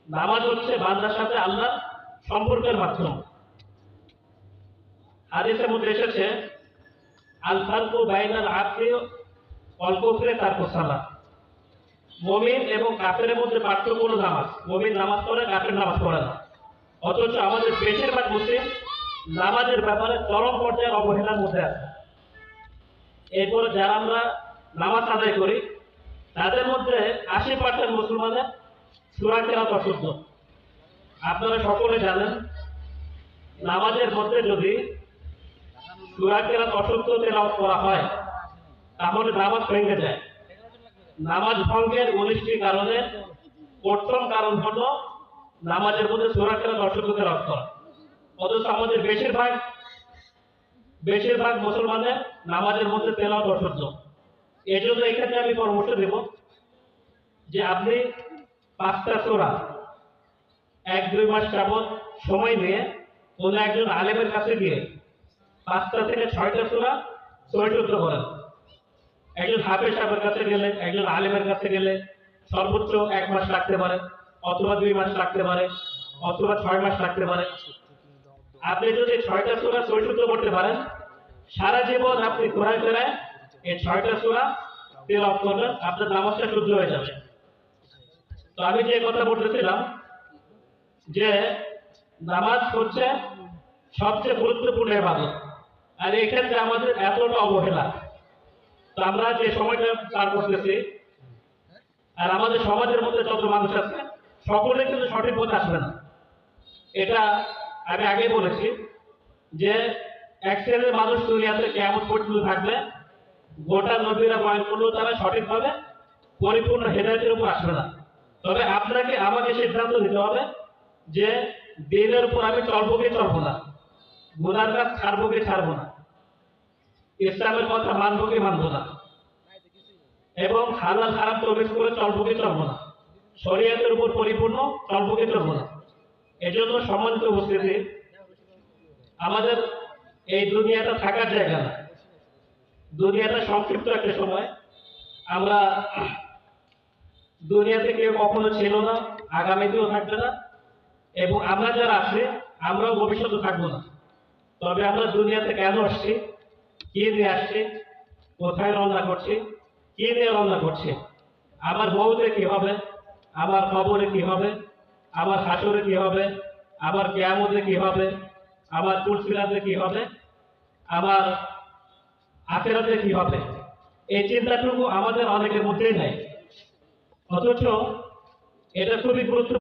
নামাজ হচ্ছে বান্দার সাথে আল্লাহর সম্পর্কের মাধ্যম। হাদিসের মধ্যে এসেছে আল ফারকু বাইনাল আবদি ওয়াল কুফরি তারকুস সালাত। মুমিন এবং কাফেরের মধ্যে পার্থক্য হলো নামাজ। মুমিন নামাজ পড়ে, কাফের নামাজ পড়ে না। অথচ আমাদের বেশিরভাগ মুসলিম নামাজের ব্যাপারে চরম পর্যায়ের অবহেলার মধ্যে আছে। এরপরে যারা আমরা নামাজ আদায় করি তাদের মধ্যে 80% মুসলমানের সূরা কেরাত অশুদ্ধ। আপনারা সকলে জানেন নামাজের মধ্যে যদি সূরা কেরাত অশুদ্ধ তেলাওয়াত করা হয় তাহলে নামাজ ভেঙে যায়। নামাজ ভঙ্গের 19টি কারণের প্রথম কারণ হলো নামাজের মধ্যে সূরা কেরাত অশুদ্ধ তেলাওয়াত করা। অথচ আমাদের বেশিরভাগ মুসলমানের নামাজের মধ্যে তেলাওয়াত অশুদ্ধ। এই জন্য এক্ষেত্রে আমি পরামর্শ দেব যে আপনি 5টা সূরা 1-2 মাস যাবৎ সময় নিয়ে কোন একজন আলেমের কাছে গিয়ে 5টা থেকে 6টা সূরা সহিশুদ্ধ করেন। একজন হাফেজ সাহেবের কাছে গেলে, একজন আলেমের কাছে গেলে সর্বোচ্চ 1 মাস লাগতে পারে, অথবা 2 মাস লাগতে পারে, অথবা 6 মাস লাগতে পারে। আপনি যদি 6টা সূরা সহিশুদ্ধ করতে পারেন, সারা জীবন আপনি ঘোরায় ফেরায় এই 6টা সূরা তেলাওয়াত করবেন, আপনার নামাজটা শুদ্ধ হয়ে যাবে। তো আমি যে কথা বলতেছিলাম যে নামাজ হচ্ছে সবচেয়ে গুরুত্বপূর্ণ ইবাদত, আর এক্ষেত্রে আমাদের এতটা অবহেলা। তো আমরা যে সময়টা পার করতেছি আর আমাদের সমাজের মধ্যে যত মানুষ আছে সকলে কিন্তু সঠিক পথে আসবে না। এটা আমি আগেই বলেছি যে এক শ্রেণীর মানুষ দুনিয়াতে কিয়ামত পর্যন্ত থাকবে, গোটা নবীরা বয়ান করলেও তারা সঠিকভাবে পরিপূর্ণ হেদায়েতের উপর আসবে না। তবে আপনাকে আমাকে সিদ্ধান্ত নিতে হবে যে দিনের উপর আমি চলবো কি চলবো না, গুনার কাজ ছাড়বো কি ছাড়বো না, ইসলামের কথা মানবো কি মানবো না, এবং হালাল হারাম প্রবেশ করে চলবো কি চলবো না, শরীয়তের উপর পরিপূর্ণ চলবো কি চলবো না। এজন্য সম্মানিত উপস্থিতি, আমাদের এই দুনিয়াটা থাকার জায়গা না, দুনিয়াটা সংক্ষিপ্ত একটা সময়। আমরা দুনিয়াতে কেউ কখনো ছিল না, আগামীতেও থাকবে না, এবং আমরা যারা আছি আমরাও ভবিষ্যতে থাকবো না। তবে আমরা দুনিয়াতে কেন আসছি, কি নিয়ে আসছি, কোথায় রওনা করছি, কি নিয়ে রওনা করছি, আমার মৌতে কি হবে, আমার কবরে কি হবে, আমার হাসরে কি হবে, আমার কিয়ামতে কি হবে, আমার পুলসিরাতে কি হবে, আমার আখিরাতে কি হবে, এই চিন্তাটুকু আমাদের অনেকের মধ্যেই নাই। অথচ এটা খুবই গুরুত্বপূর্ণ।